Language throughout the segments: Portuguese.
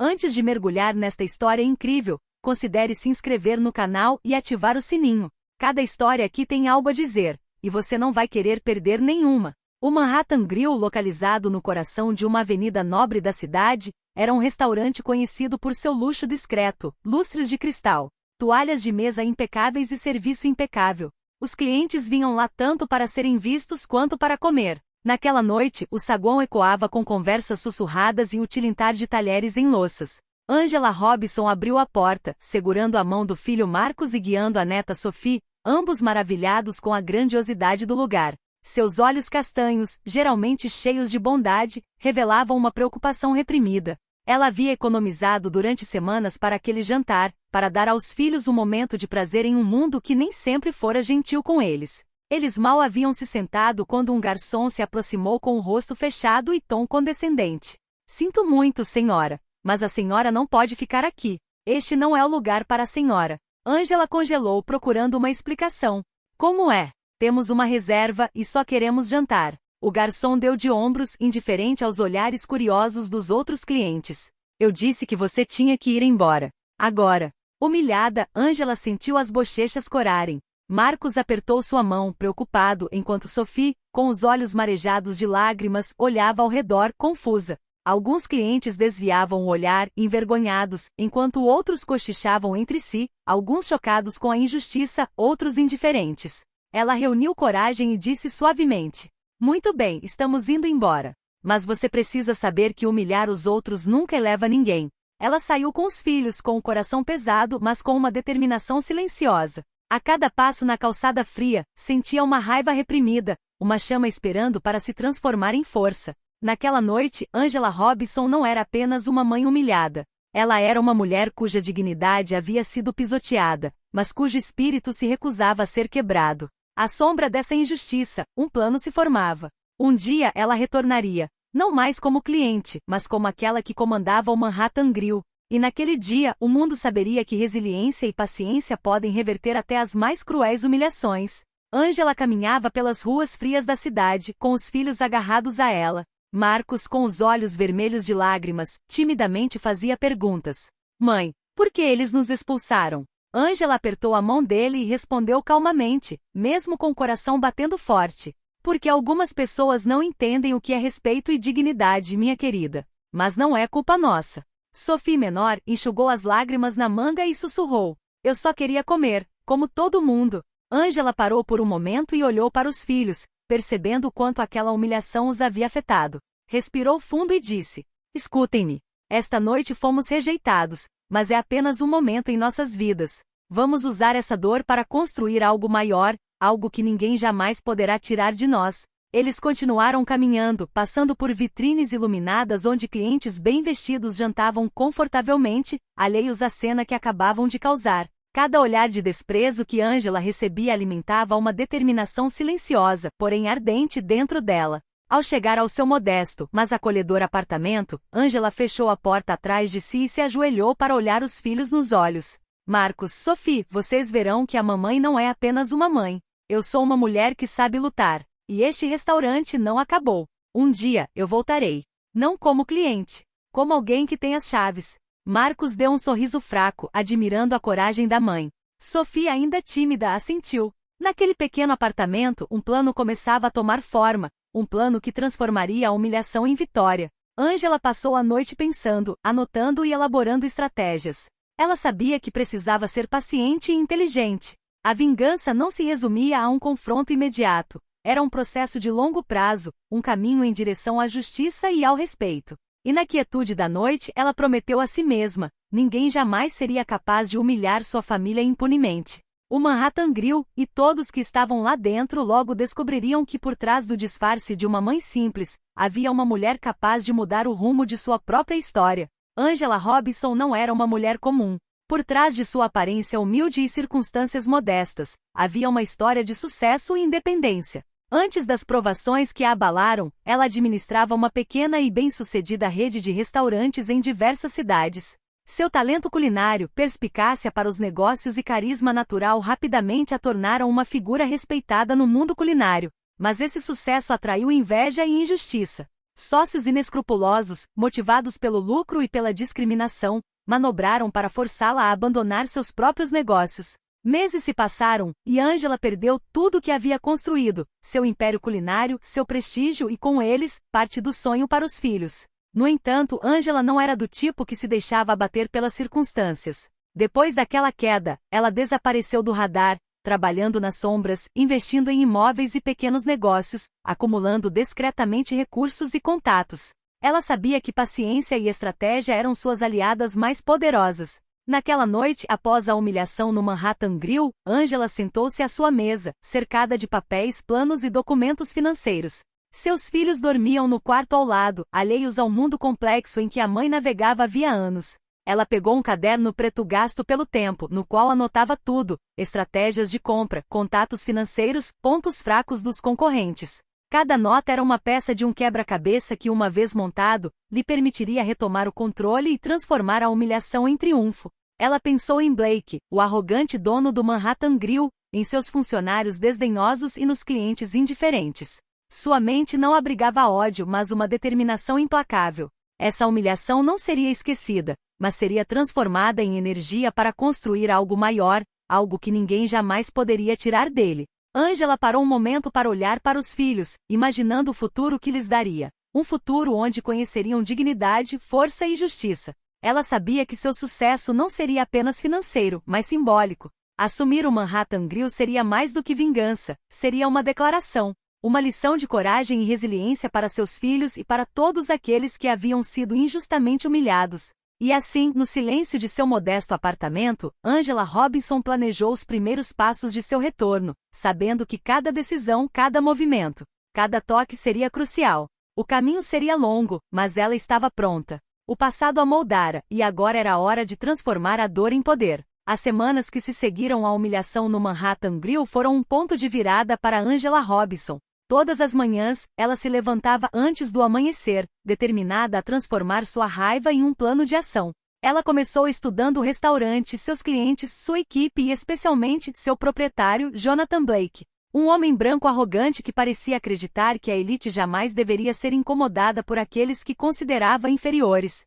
Antes de mergulhar nesta história incrível, considere se inscrever no canal e ativar o sininho. Cada história aqui tem algo a dizer, e você não vai querer perder nenhuma. O Manhattan Grill, localizado no coração de uma avenida nobre da cidade, era um restaurante conhecido por seu luxo discreto, lustres de cristal, toalhas de mesa impecáveis e serviço impecável. Os clientes vinham lá tanto para serem vistos quanto para comer. Naquela noite, o saguão ecoava com conversas sussurradas e o tilintar de talheres em louças. Angela Robinson abriu a porta, segurando a mão do filho Marcos e guiando a neta Sophie, ambos maravilhados com a grandiosidade do lugar. Seus olhos castanhos, geralmente cheios de bondade, revelavam uma preocupação reprimida. Ela havia economizado durante semanas para aquele jantar, para dar aos filhos um momento de prazer em um mundo que nem sempre fora gentil com eles. Eles mal haviam se sentado quando um garçom se aproximou com o rosto fechado e tom condescendente. Sinto muito, senhora, mas a senhora não pode ficar aqui. Este não é o lugar para a senhora. Angela congelou procurando uma explicação. Como é? Temos uma reserva e só queremos jantar. O garçom deu de ombros, indiferente aos olhares curiosos dos outros clientes. Eu disse que você tinha que ir embora. Agora. Humilhada, Angela sentiu as bochechas corarem. Marcos apertou sua mão, preocupado, enquanto Sophie, com os olhos marejados de lágrimas, olhava ao redor, confusa. Alguns clientes desviavam o olhar, envergonhados, enquanto outros cochichavam entre si, alguns chocados com a injustiça, outros indiferentes. Ela reuniu coragem e disse suavemente: muito bem, estamos indo embora. Mas você precisa saber que humilhar os outros nunca eleva ninguém. Ela saiu com os filhos, com o coração pesado, mas com uma determinação silenciosa. A cada passo na calçada fria, sentia uma raiva reprimida, uma chama esperando para se transformar em força. Naquela noite, Angela Robinson não era apenas uma mãe humilhada. Ela era uma mulher cuja dignidade havia sido pisoteada, mas cujo espírito se recusava a ser quebrado. À sombra dessa injustiça, um plano se formava. Um dia ela retornaria, não mais como cliente, mas como aquela que comandava o Manhattan Grill. E naquele dia, o mundo saberia que resiliência e paciência podem reverter até as mais cruéis humilhações. Angela caminhava pelas ruas frias da cidade, com os filhos agarrados a ela. Marcos, com os olhos vermelhos de lágrimas, timidamente fazia perguntas. Mãe, por que eles nos expulsaram? Angela apertou a mão dele e respondeu calmamente, mesmo com o coração batendo forte. Porque algumas pessoas não entendem o que é respeito e dignidade, minha querida. Mas não é culpa nossa. Sophie menor enxugou as lágrimas na manga e sussurrou. Eu só queria comer, como todo mundo. Angela parou por um momento e olhou para os filhos, percebendo o quanto aquela humilhação os havia afetado. Respirou fundo e disse: escutem-me. Esta noite fomos rejeitados, mas é apenas um momento em nossas vidas. Vamos usar essa dor para construir algo maior, algo que ninguém jamais poderá tirar de nós. Eles continuaram caminhando, passando por vitrines iluminadas onde clientes bem vestidos jantavam confortavelmente, alheios à cena que acabavam de causar. Cada olhar de desprezo que Angela recebia alimentava uma determinação silenciosa, porém ardente dentro dela. Ao chegar ao seu modesto, mas acolhedor apartamento, Angela fechou a porta atrás de si e se ajoelhou para olhar os filhos nos olhos. Marcos, Sophie, vocês verão que a mamãe não é apenas uma mãe. Eu sou uma mulher que sabe lutar. E este restaurante não acabou. Um dia, eu voltarei. Não como cliente. Como alguém que tem as chaves. Marcos deu um sorriso fraco, admirando a coragem da mãe. Sophie, ainda tímida, assentiu. Naquele pequeno apartamento, um plano começava a tomar forma. Um plano que transformaria a humilhação em vitória. Angela passou a noite pensando, anotando e elaborando estratégias. Ela sabia que precisava ser paciente e inteligente. A vingança não se resumia a um confronto imediato. Era um processo de longo prazo, um caminho em direção à justiça e ao respeito. E na quietude da noite ela prometeu a si mesma, ninguém jamais seria capaz de humilhar sua família impunemente. O Manhattan Grill, e todos que estavam lá dentro logo descobririam que por trás do disfarce de uma mãe simples, havia uma mulher capaz de mudar o rumo de sua própria história. Angela Robinson não era uma mulher comum. Por trás de sua aparência humilde e circunstâncias modestas, havia uma história de sucesso e independência. Antes das provações que a abalaram, ela administrava uma pequena e bem-sucedida rede de restaurantes em diversas cidades. Seu talento culinário, perspicácia para os negócios e carisma natural rapidamente a tornaram uma figura respeitada no mundo culinário. Mas esse sucesso atraiu inveja e injustiça. Sócios inescrupulosos, motivados pelo lucro e pela discriminação, manobraram para forçá-la a abandonar seus próprios negócios. Meses se passaram, e Angela perdeu tudo o que havia construído, seu império culinário, seu prestígio e, com eles, parte do sonho para os filhos. No entanto, Angela não era do tipo que se deixava abater pelas circunstâncias. Depois daquela queda, ela desapareceu do radar, trabalhando nas sombras, investindo em imóveis e pequenos negócios, acumulando discretamente recursos e contatos. Ela sabia que paciência e estratégia eram suas aliadas mais poderosas. Naquela noite, após a humilhação no Manhattan Grill, Angela sentou-se à sua mesa, cercada de papéis, planos e documentos financeiros. Seus filhos dormiam no quarto ao lado, alheios ao mundo complexo em que a mãe navegava havia anos. Ela pegou um caderno preto gasto pelo tempo, no qual anotava tudo: estratégias de compra, contatos financeiros, pontos fracos dos concorrentes. Cada nota era uma peça de um quebra-cabeça que, uma vez montado, lhe permitiria retomar o controle e transformar a humilhação em triunfo. Ela pensou em Blake, o arrogante dono do Manhattan Grill, em seus funcionários desdenhosos e nos clientes indiferentes. Sua mente não abrigava ódio, mas uma determinação implacável. Essa humilhação não seria esquecida, mas seria transformada em energia para construir algo maior, algo que ninguém jamais poderia tirar dele. Angela parou um momento para olhar para os filhos, imaginando o futuro que lhes daria. Um futuro onde conheceriam dignidade, força e justiça. Ela sabia que seu sucesso não seria apenas financeiro, mas simbólico. Assumir o Manhattan Grill seria mais do que vingança, seria uma declaração. Uma lição de coragem e resiliência para seus filhos e para todos aqueles que haviam sido injustamente humilhados. E assim, no silêncio de seu modesto apartamento, Angela Robinson planejou os primeiros passos de seu retorno, sabendo que cada decisão, cada movimento, cada toque seria crucial. O caminho seria longo, mas ela estava pronta. O passado a moldara, e agora era a hora de transformar a dor em poder. As semanas que se seguiram à humilhação no Manhattan Grill foram um ponto de virada para Angela Robinson. Todas as manhãs, ela se levantava antes do amanhecer, determinada a transformar sua raiva em um plano de ação. Ela começou estudando o restaurante, seus clientes, sua equipe e especialmente seu proprietário, Jonathan Blake. Um homem branco arrogante que parecia acreditar que a elite jamais deveria ser incomodada por aqueles que considerava inferiores.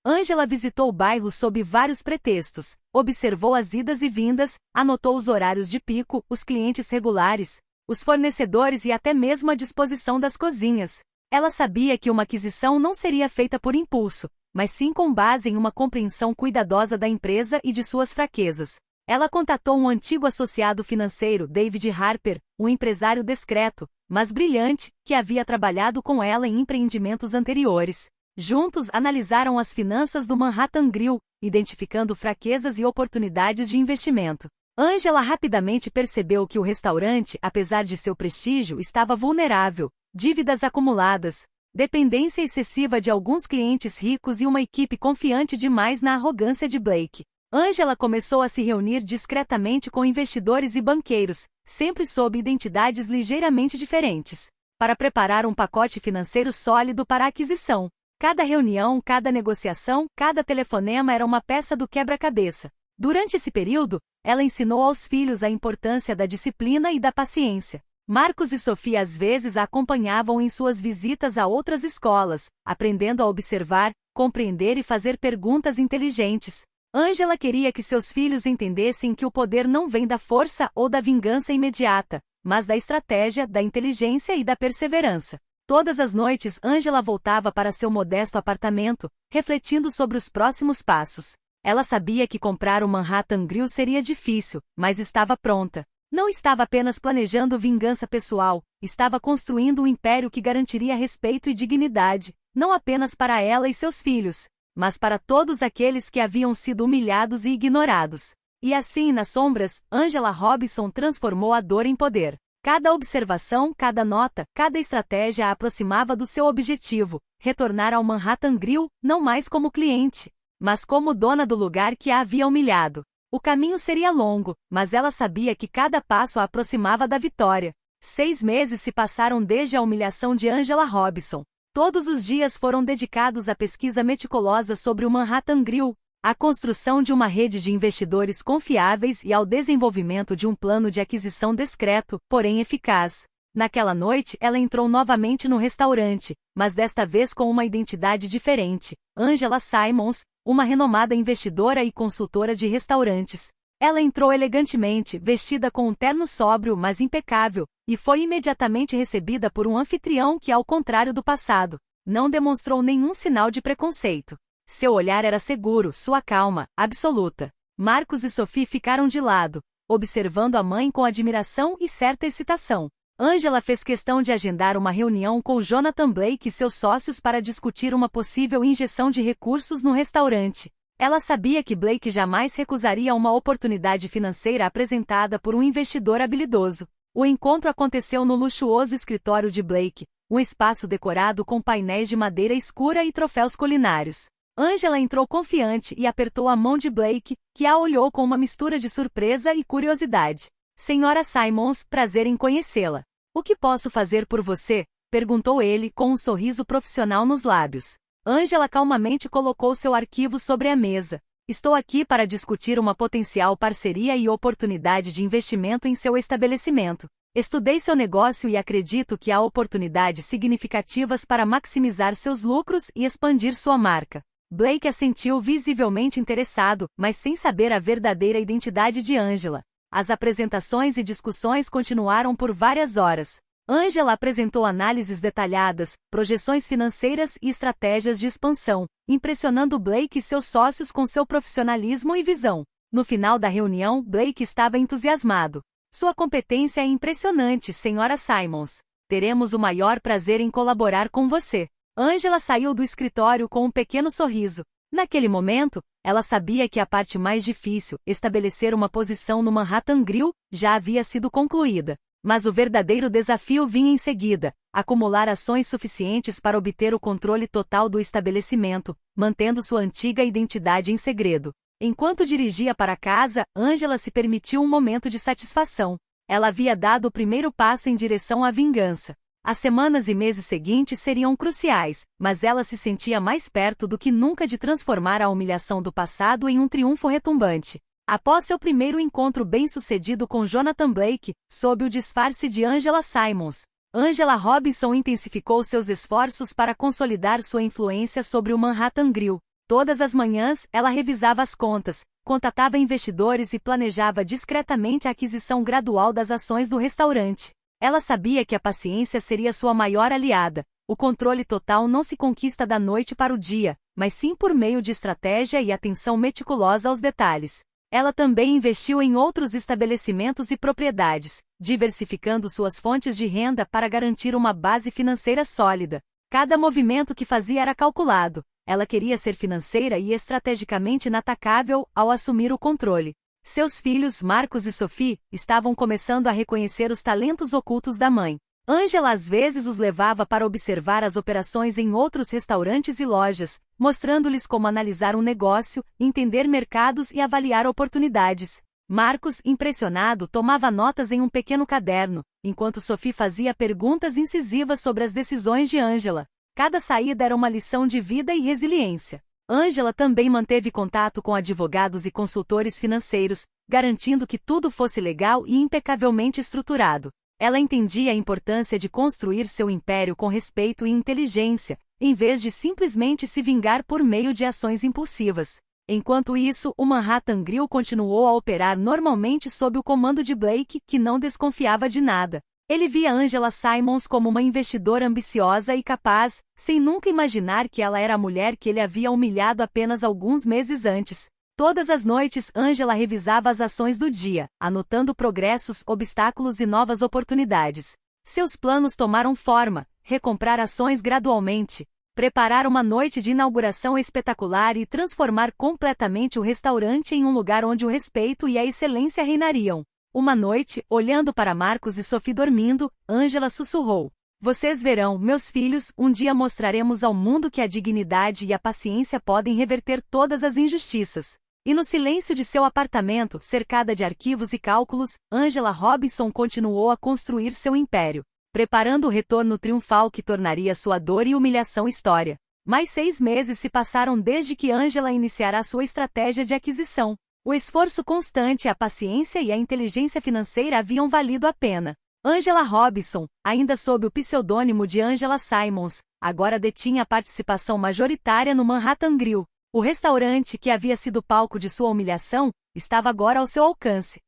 Angela visitou o bairro sob vários pretextos, observou as idas e vindas, anotou os horários de pico, os clientes regulares, os fornecedores e até mesmo a disposição das cozinhas. Ela sabia que uma aquisição não seria feita por impulso, mas sim com base em uma compreensão cuidadosa da empresa e de suas fraquezas. Ela contatou um antigo associado financeiro, David Harper, um empresário discreto, mas brilhante, que havia trabalhado com ela em empreendimentos anteriores. Juntos analisaram as finanças do Manhattan Grill, identificando fraquezas e oportunidades de investimento. Angela rapidamente percebeu que o restaurante, apesar de seu prestígio, estava vulnerável: dívidas acumuladas, dependência excessiva de alguns clientes ricos e uma equipe confiante demais na arrogância de Blake. Angela começou a se reunir discretamente com investidores e banqueiros, sempre sob identidades ligeiramente diferentes, para preparar um pacote financeiro sólido para a aquisição. Cada reunião, cada negociação, cada telefonema era uma peça do quebra-cabeça. Durante esse período, ela ensinou aos filhos a importância da disciplina e da paciência. Marcos e Sofia às vezes a acompanhavam em suas visitas a outras escolas, aprendendo a observar, compreender e fazer perguntas inteligentes. Angela queria que seus filhos entendessem que o poder não vem da força ou da vingança imediata, mas da estratégia, da inteligência e da perseverança. Todas as noites, Angela voltava para seu modesto apartamento, refletindo sobre os próximos passos. Ela sabia que comprar o Manhattan Grill seria difícil, mas estava pronta. Não estava apenas planejando vingança pessoal, estava construindo um império que garantiria respeito e dignidade, não apenas para ela e seus filhos, mas para todos aqueles que haviam sido humilhados e ignorados. E assim, nas sombras, Angela Robinson transformou a dor em poder. Cada observação, cada nota, cada estratégia a aproximava do seu objetivo: retornar ao Manhattan Grill, não mais como cliente, mas como dona do lugar que a havia humilhado. O caminho seria longo, mas ela sabia que cada passo a aproximava da vitória. 6 meses se passaram desde a humilhação de Angela Robinson. Todos os dias foram dedicados à pesquisa meticulosa sobre o Manhattan Grill, à construção de uma rede de investidores confiáveis e ao desenvolvimento de um plano de aquisição discreto, porém eficaz. Naquela noite, ela entrou novamente no restaurante, mas desta vez com uma identidade diferente: Angela Simons, uma renomada investidora e consultora de restaurantes. Ela entrou elegantemente, vestida com um terno sóbrio mas impecável, e foi imediatamente recebida por um anfitrião que, ao contrário do passado, não demonstrou nenhum sinal de preconceito. Seu olhar era seguro, sua calma, absoluta. Marcos e Sophie ficaram de lado, observando a mãe com admiração e certa excitação. Angela fez questão de agendar uma reunião com Jonathan Blake e seus sócios para discutir uma possível injeção de recursos no restaurante. Ela sabia que Blake jamais recusaria uma oportunidade financeira apresentada por um investidor habilidoso. O encontro aconteceu no luxuoso escritório de Blake, um espaço decorado com painéis de madeira escura e troféus culinários. Angela entrou confiante e apertou a mão de Blake, que a olhou com uma mistura de surpresa e curiosidade. Senhora Simons, prazer em conhecê-la. O que posso fazer por você? Perguntou ele com um sorriso profissional nos lábios. Angela calmamente colocou seu arquivo sobre a mesa. Estou aqui para discutir uma potencial parceria e oportunidade de investimento em seu estabelecimento. Estudei seu negócio e acredito que há oportunidades significativas para maximizar seus lucros e expandir sua marca. Blake assentiu, visivelmente interessado, mas sem saber a verdadeira identidade de Angela. As apresentações e discussões continuaram por várias horas. Angela apresentou análises detalhadas, projeções financeiras e estratégias de expansão, impressionando Blake e seus sócios com seu profissionalismo e visão. No final da reunião, Blake estava entusiasmado. Sua competência é impressionante, Senhora Simons. Teremos o maior prazer em colaborar com você. Angela saiu do escritório com um pequeno sorriso. Naquele momento, ela sabia que a parte mais difícil, estabelecer uma posição no Manhattan Grill, já havia sido concluída. Mas o verdadeiro desafio vinha em seguida: acumular ações suficientes para obter o controle total do estabelecimento, mantendo sua antiga identidade em segredo. Enquanto dirigia para casa, Angela se permitiu um momento de satisfação. Ela havia dado o primeiro passo em direção à vingança. As semanas e meses seguintes seriam cruciais, mas ela se sentia mais perto do que nunca de transformar a humilhação do passado em um triunfo retumbante. Após seu primeiro encontro bem-sucedido com Jonathan Blake, sob o disfarce de Angela Simons, Angela Robinson intensificou seus esforços para consolidar sua influência sobre o Manhattan Grill. Todas as manhãs, ela revisava as contas, contatava investidores e planejava discretamente a aquisição gradual das ações do restaurante. Ela sabia que a paciência seria sua maior aliada. O controle total não se conquista da noite para o dia, mas sim por meio de estratégia e atenção meticulosa aos detalhes. Ela também investiu em outros estabelecimentos e propriedades, diversificando suas fontes de renda para garantir uma base financeira sólida. Cada movimento que fazia era calculado. Ela queria ser financeira e estrategicamente inatacável ao assumir o controle. Seus filhos, Marcos e Sophie, estavam começando a reconhecer os talentos ocultos da mãe. Angela às vezes os levava para observar as operações em outros restaurantes e lojas, mostrando-lhes como analisar um negócio, entender mercados e avaliar oportunidades. Marcos, impressionado, tomava notas em um pequeno caderno, enquanto Sophie fazia perguntas incisivas sobre as decisões de Angela. Cada saída era uma lição de vida e resiliência. Angela também manteve contato com advogados e consultores financeiros, garantindo que tudo fosse legal e impecavelmente estruturado. Ela entendia a importância de construir seu império com respeito e inteligência, em vez de simplesmente se vingar por meio de ações impulsivas. Enquanto isso, o Manhattan Grill continuou a operar normalmente sob o comando de Blake, que não desconfiava de nada. Ele via Angela Simons como uma investidora ambiciosa e capaz, sem nunca imaginar que ela era a mulher que ele havia humilhado apenas alguns meses antes. Todas as noites, Angela revisava as ações do dia, anotando progressos, obstáculos e novas oportunidades. Seus planos tomaram forma: recomprar ações gradualmente, preparar uma noite de inauguração espetacular e transformar completamente o restaurante em um lugar onde o respeito e a excelência reinariam. Uma noite, olhando para Marcos e Sophie dormindo, Angela sussurrou: "Vocês verão, meus filhos, um dia mostraremos ao mundo que a dignidade e a paciência podem reverter todas as injustiças." E no silêncio de seu apartamento, cercada de arquivos e cálculos, Angela Robinson continuou a construir seu império, preparando o retorno triunfal que tornaria sua dor e humilhação história. Mais 6 meses se passaram desde que Angela iniciara sua estratégia de aquisição. O esforço constante, a paciência e a inteligência financeira haviam valido a pena. Angela Robinson, ainda sob o pseudônimo de Angela Simons, agora detinha a participação majoritária no Manhattan Grill. O restaurante, que havia sido palco de sua humilhação, estava agora ao seu alcance.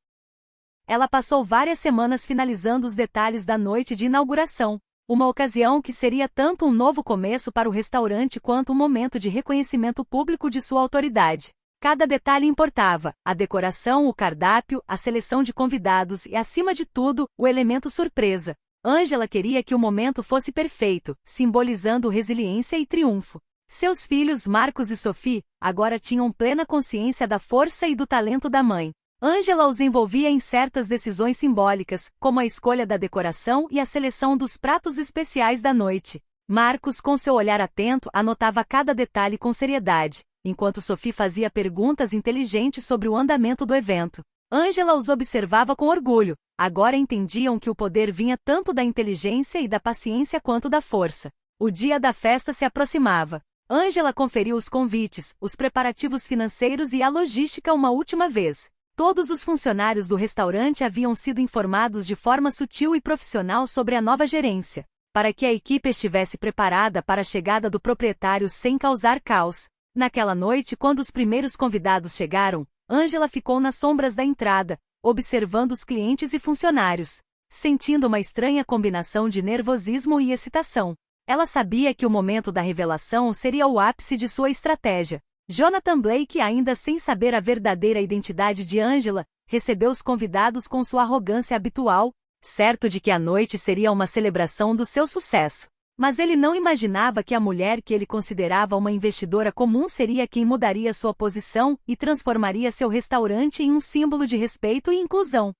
Ela passou várias semanas finalizando os detalhes da noite de inauguração, uma ocasião que seria tanto um novo começo para o restaurante quanto um momento de reconhecimento público de sua autoridade. Cada detalhe importava: a decoração, o cardápio, a seleção de convidados e, acima de tudo, o elemento surpresa. Angela queria que o momento fosse perfeito, simbolizando resiliência e triunfo. Seus filhos Marcos e Sophie agora tinham plena consciência da força e do talento da mãe. Angela os envolvia em certas decisões simbólicas, como a escolha da decoração e a seleção dos pratos especiais da noite. Marcos, com seu olhar atento, anotava cada detalhe com seriedade, enquanto Sophie fazia perguntas inteligentes sobre o andamento do evento. Angela os observava com orgulho. Agora entendiam que o poder vinha tanto da inteligência e da paciência quanto da força. O dia da festa se aproximava. Angela conferiu os convites, os preparativos financeiros e a logística uma última vez. Todos os funcionários do restaurante haviam sido informados de forma sutil e profissional sobre a nova gerência, para que a equipe estivesse preparada para a chegada do proprietário sem causar caos. Naquela noite, quando os primeiros convidados chegaram, Angela ficou nas sombras da entrada, observando os clientes e funcionários, sentindo uma estranha combinação de nervosismo e excitação. Ela sabia que o momento da revelação seria o ápice de sua estratégia. Jonathan Blake, ainda sem saber a verdadeira identidade de Angela, recebeu os convidados com sua arrogância habitual, certo de que a noite seria uma celebração do seu sucesso. Mas ele não imaginava que a mulher que ele considerava uma investidora comum seria quem mudaria sua posição e transformaria seu restaurante em um símbolo de respeito e inclusão.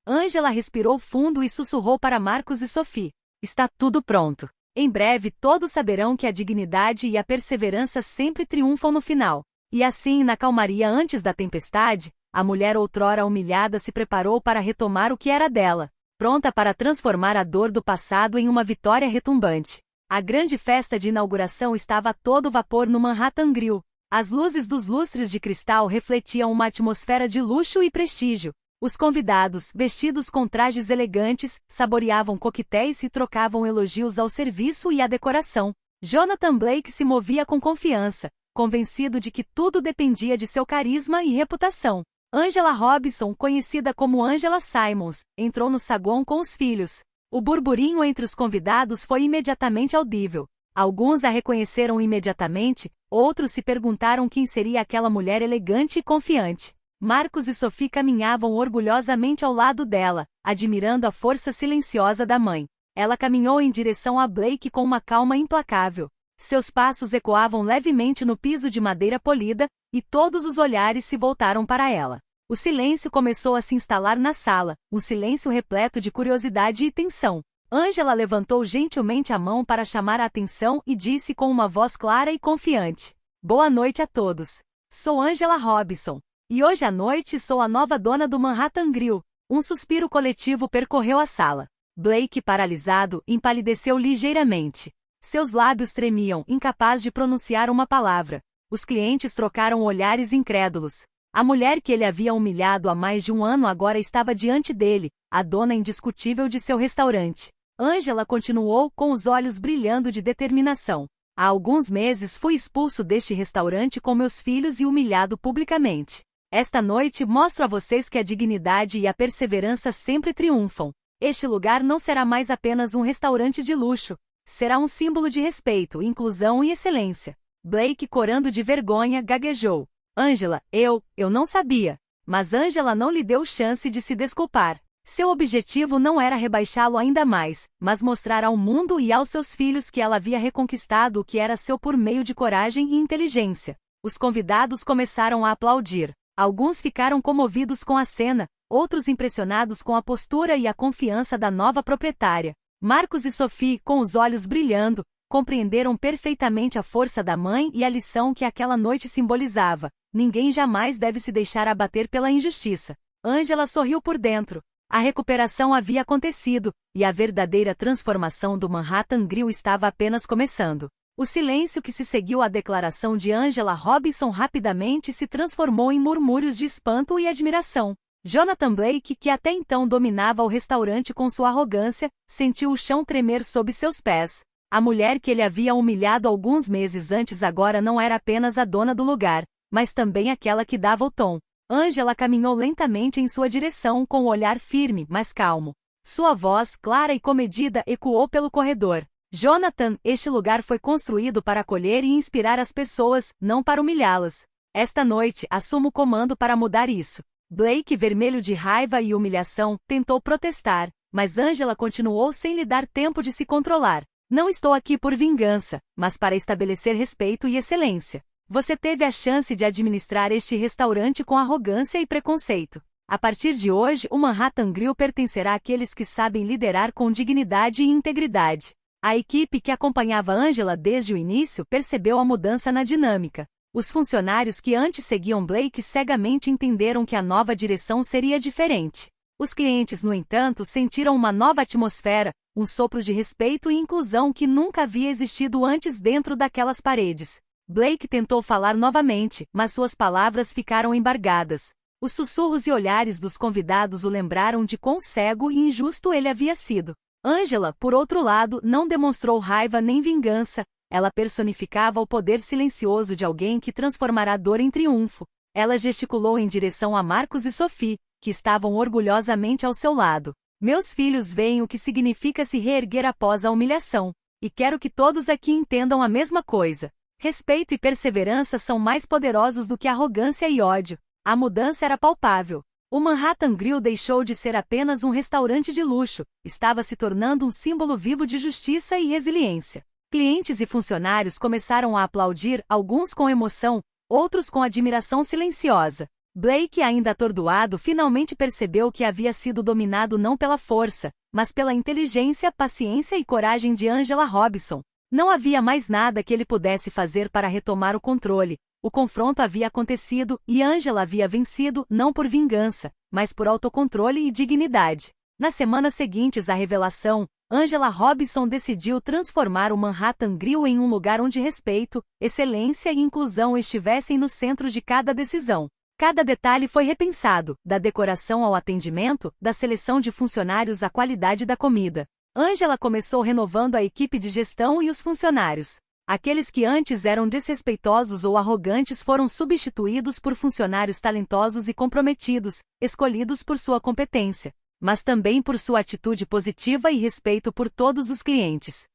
Angela respirou fundo e sussurrou para Marcos e Sophie: "Está tudo pronto. Em breve todos saberão que a dignidade e a perseverança sempre triunfam no final." E assim, na calmaria antes da tempestade, a mulher outrora humilhada se preparou para retomar o que era dela, pronta para transformar a dor do passado em uma vitória retumbante. A grande festa de inauguração estava a todo vapor no Manhattan Grill. As luzes dos lustres de cristal refletiam uma atmosfera de luxo e prestígio. Os convidados, vestidos com trajes elegantes, saboreavam coquetéis e trocavam elogios ao serviço e à decoração. Jonathan Blake se movia com confiança, convencido de que tudo dependia de seu carisma e reputação. Angela Robinson, conhecida como Angela Simons, entrou no saguão com os filhos. O burburinho entre os convidados foi imediatamente audível. Alguns a reconheceram imediatamente, outros se perguntaram quem seria aquela mulher elegante e confiante. Marcos e Sophie caminhavam orgulhosamente ao lado dela, admirando a força silenciosa da mãe. Ela caminhou em direção a Blake com uma calma implacável. Seus passos ecoavam levemente no piso de madeira polida, e todos os olhares se voltaram para ela. O silêncio começou a se instalar na sala, um silêncio repleto de curiosidade e tensão. Angela levantou gentilmente a mão para chamar a atenção e disse com uma voz clara e confiante: "Boa noite a todos. Sou Angela Robinson. E hoje à noite sou a nova dona do Manhattan Grill." Um suspiro coletivo percorreu a sala. Blake, paralisado, empalideceu ligeiramente. Seus lábios tremiam, incapaz de pronunciar uma palavra. Os clientes trocaram olhares incrédulos. A mulher que ele havia humilhado há mais de um ano agora estava diante dele, a dona indiscutível de seu restaurante. Angela continuou com os olhos brilhando de determinação. "Há alguns meses fui expulso deste restaurante com meus filhos e humilhado publicamente. Esta noite mostro a vocês que a dignidade e a perseverança sempre triunfam. Este lugar não será mais apenas um restaurante de luxo. Será um símbolo de respeito, inclusão e excelência." Blake, corando de vergonha, gaguejou: "Angela, eu não sabia." Mas Angela não lhe deu chance de se desculpar. Seu objetivo não era rebaixá-lo ainda mais, mas mostrar ao mundo e aos seus filhos que ela havia reconquistado o que era seu por meio de coragem e inteligência. Os convidados começaram a aplaudir. Alguns ficaram comovidos com a cena, outros impressionados com a postura e a confiança da nova proprietária. Marcos e Sophie, com os olhos brilhando, compreenderam perfeitamente a força da mãe e a lição que aquela noite simbolizava. Ninguém jamais deve se deixar abater pela injustiça. Angela sorriu por dentro. A recuperação havia acontecido, e a verdadeira transformação do Manhattan Grill estava apenas começando. O silêncio que se seguiu à declaração de Angela Robinson rapidamente se transformou em murmúrios de espanto e admiração. Jonathan Blake, que até então dominava o restaurante com sua arrogância, sentiu o chão tremer sob seus pés. A mulher que ele havia humilhado alguns meses antes agora não era apenas a dona do lugar, mas também aquela que dava o tom. Angela caminhou lentamente em sua direção com o olhar firme, mas calmo. Sua voz, clara e comedida, ecoou pelo corredor. Jonathan, este lugar foi construído para acolher e inspirar as pessoas, não para humilhá-las. Esta noite, assumo o comando para mudar isso. Blake, vermelho de raiva e humilhação, tentou protestar, mas Angela continuou sem lhe dar tempo de se controlar. Não estou aqui por vingança, mas para estabelecer respeito e excelência. Você teve a chance de administrar este restaurante com arrogância e preconceito. A partir de hoje, o Manhattan Grill pertencerá àqueles que sabem liderar com dignidade e integridade. A equipe que acompanhava Angela desde o início percebeu a mudança na dinâmica. Os funcionários que antes seguiam Blake cegamente entenderam que a nova direção seria diferente. Os clientes, no entanto, sentiram uma nova atmosfera, um sopro de respeito e inclusão que nunca havia existido antes dentro daquelas paredes. Blake tentou falar novamente, mas suas palavras ficaram embargadas. Os sussurros e olhares dos convidados o lembraram de quão cego e injusto ele havia sido. Angela, por outro lado, não demonstrou raiva nem vingança. Ela personificava o poder silencioso de alguém que transformará dor em triunfo. Ela gesticulou em direção a Marcos e Sophie, que estavam orgulhosamente ao seu lado. Meus filhos veem o que significa se reerguer após a humilhação. E quero que todos aqui entendam a mesma coisa. Respeito e perseverança são mais poderosos do que arrogância e ódio. A mudança era palpável. O Manhattan Grill deixou de ser apenas um restaurante de luxo, estava se tornando um símbolo vivo de justiça e resiliência. Clientes e funcionários começaram a aplaudir, alguns com emoção, outros com admiração silenciosa. Blake, ainda atordoado, finalmente percebeu que havia sido dominado não pela força, mas pela inteligência, paciência e coragem de Angela Robinson. Não havia mais nada que ele pudesse fazer para retomar o controle. O confronto havia acontecido e Angela havia vencido não por vingança, mas por autocontrole e dignidade. Nas semanas seguintes à revelação, Angela Robinson decidiu transformar o Manhattan Grill em um lugar onde respeito, excelência e inclusão estivessem no centro de cada decisão. Cada detalhe foi repensado, da decoração ao atendimento, da seleção de funcionários à qualidade da comida. Angela começou renovando a equipe de gestão e os funcionários. Aqueles que antes eram desrespeitosos ou arrogantes foram substituídos por funcionários talentosos e comprometidos, escolhidos por sua competência, mas também por sua atitude positiva e respeito por todos os clientes.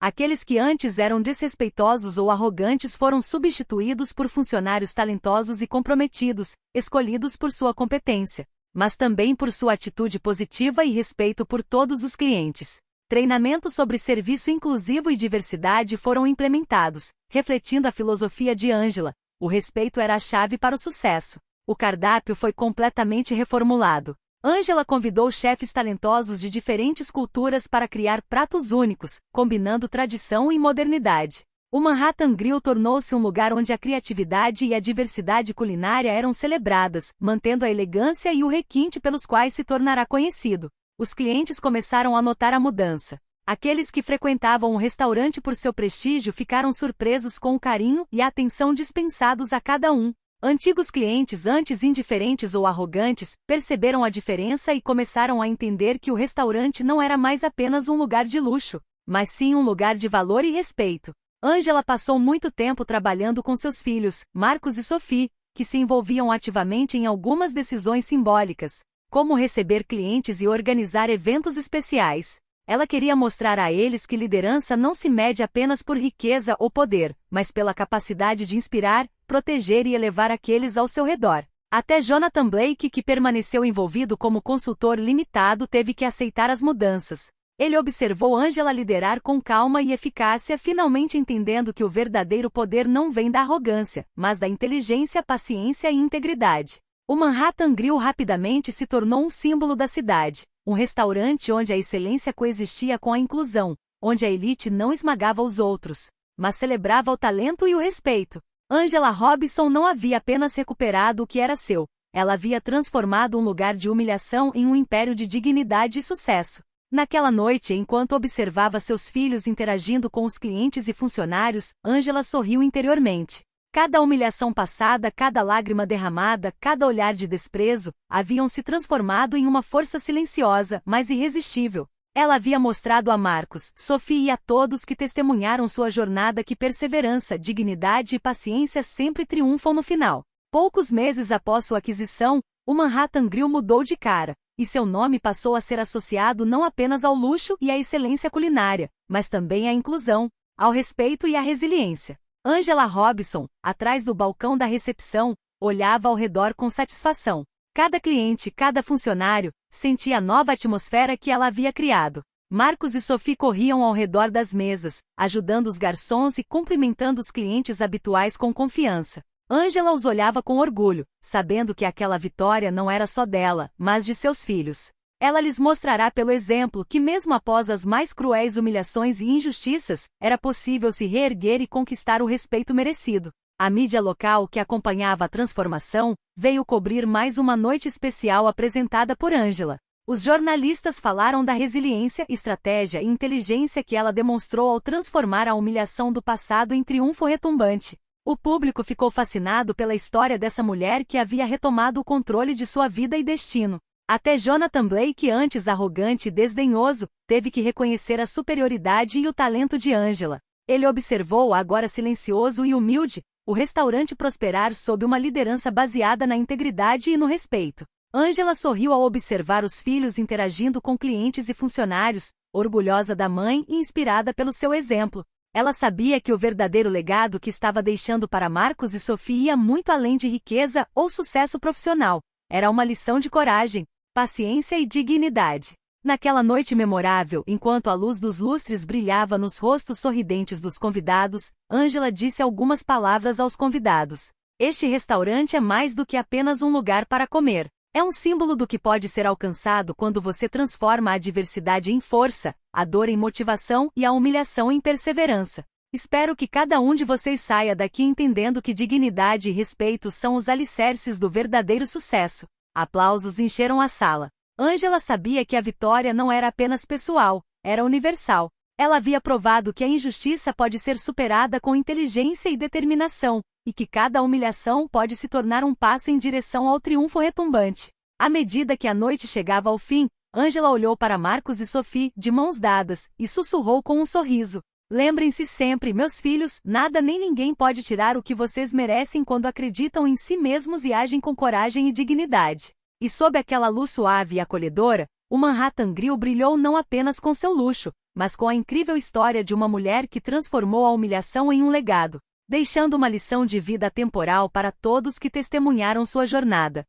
Aqueles que antes eram desrespeitosos ou arrogantes foram substituídos por funcionários talentosos e comprometidos, escolhidos por sua competência, mas também por sua atitude positiva e respeito por todos os clientes. Treinamentos sobre serviço inclusivo e diversidade foram implementados, refletindo a filosofia de Angela. O respeito era a chave para o sucesso. O cardápio foi completamente reformulado. Angela convidou chefes talentosos de diferentes culturas para criar pratos únicos, combinando tradição e modernidade. O Manhattan Grill tornou-se um lugar onde a criatividade e a diversidade culinária eram celebradas, mantendo a elegância e o requinte pelos quais se tornará conhecido. Os clientes começaram a notar a mudança. Aqueles que frequentavam o restaurante por seu prestígio ficaram surpresos com o carinho e a atenção dispensados a cada um. Antigos clientes, antes indiferentes ou arrogantes, perceberam a diferença e começaram a entender que o restaurante não era mais apenas um lugar de luxo, mas sim um lugar de valor e respeito. Angela passou muito tempo trabalhando com seus filhos, Marcos e Sophie, que se envolviam ativamente em algumas decisões simbólicas, como receber clientes e organizar eventos especiais. Ela queria mostrar a eles que liderança não se mede apenas por riqueza ou poder, mas pela capacidade de inspirar, proteger e elevar aqueles ao seu redor. Até Jonathan Blake, que permaneceu envolvido como consultor limitado, teve que aceitar as mudanças. Ele observou Angela liderar com calma e eficácia, finalmente entendendo que o verdadeiro poder não vem da arrogância, mas da inteligência, paciência e integridade. O Manhattan Grill rapidamente se tornou um símbolo da cidade, um restaurante onde a excelência coexistia com a inclusão, onde a elite não esmagava os outros, mas celebrava o talento e o respeito. Angela Robinson não havia apenas recuperado o que era seu, ela havia transformado um lugar de humilhação em um império de dignidade e sucesso. Naquela noite, enquanto observava seus filhos interagindo com os clientes e funcionários, Angela sorriu interiormente. Cada humilhação passada, cada lágrima derramada, cada olhar de desprezo, haviam se transformado em uma força silenciosa, mas irresistível. Ela havia mostrado a Marcos, Sophie e a todos que testemunharam sua jornada que perseverança, dignidade e paciência sempre triunfam no final. Poucos meses após sua aquisição, o Manhattan Grill mudou de cara, e seu nome passou a ser associado não apenas ao luxo e à excelência culinária, mas também à inclusão, ao respeito e à resiliência. Angela Robson, atrás do balcão da recepção, olhava ao redor com satisfação. Cada cliente, cada funcionário, sentia a nova atmosfera que ela havia criado. Marcos e Sophie corriam ao redor das mesas, ajudando os garçons e cumprimentando os clientes habituais com confiança. Angela os olhava com orgulho, sabendo que aquela vitória não era só dela, mas de seus filhos. Ela lhes mostrará pelo exemplo que mesmo após as mais cruéis humilhações e injustiças, era possível se reerguer e conquistar o respeito merecido. A mídia local que acompanhava a transformação veio cobrir mais uma noite especial apresentada por Angela. Os jornalistas falaram da resiliência, estratégia e inteligência que ela demonstrou ao transformar a humilhação do passado em triunfo retumbante. O público ficou fascinado pela história dessa mulher que havia retomado o controle de sua vida e destino. Até Jonathan Blake, antes arrogante e desdenhoso, teve que reconhecer a superioridade e o talento de Angela. Ele observou, agora silencioso e humilde, o restaurante prosperar sob uma liderança baseada na integridade e no respeito. Angela sorriu ao observar os filhos interagindo com clientes e funcionários, orgulhosa da mãe e inspirada pelo seu exemplo. Ela sabia que o verdadeiro legado que estava deixando para Marcos e Sophie ia muito além de riqueza ou sucesso profissional. Era uma lição de coragem, paciência e dignidade. Naquela noite memorável, enquanto a luz dos lustres brilhava nos rostos sorridentes dos convidados, Angela disse algumas palavras aos convidados. Este restaurante é mais do que apenas um lugar para comer. É um símbolo do que pode ser alcançado quando você transforma a adversidade em força, a dor em motivação e a humilhação em perseverança. Espero que cada um de vocês saia daqui entendendo que dignidade e respeito são os alicerces do verdadeiro sucesso. Aplausos encheram a sala. Angela sabia que a vitória não era apenas pessoal, era universal. Ela havia provado que a injustiça pode ser superada com inteligência e determinação, e que cada humilhação pode se tornar um passo em direção ao triunfo retumbante. À medida que a noite chegava ao fim, Angela olhou para Marcos e Sophie, de mãos dadas, e sussurrou com um sorriso. Lembrem-se sempre, meus filhos, nada nem ninguém pode tirar o que vocês merecem quando acreditam em si mesmos e agem com coragem e dignidade. E sob aquela luz suave e acolhedora, o Manhattan Grill brilhou não apenas com seu luxo, mas com a incrível história de uma mulher que transformou a humilhação em um legado, deixando uma lição de vida atemporal para todos que testemunharam sua jornada.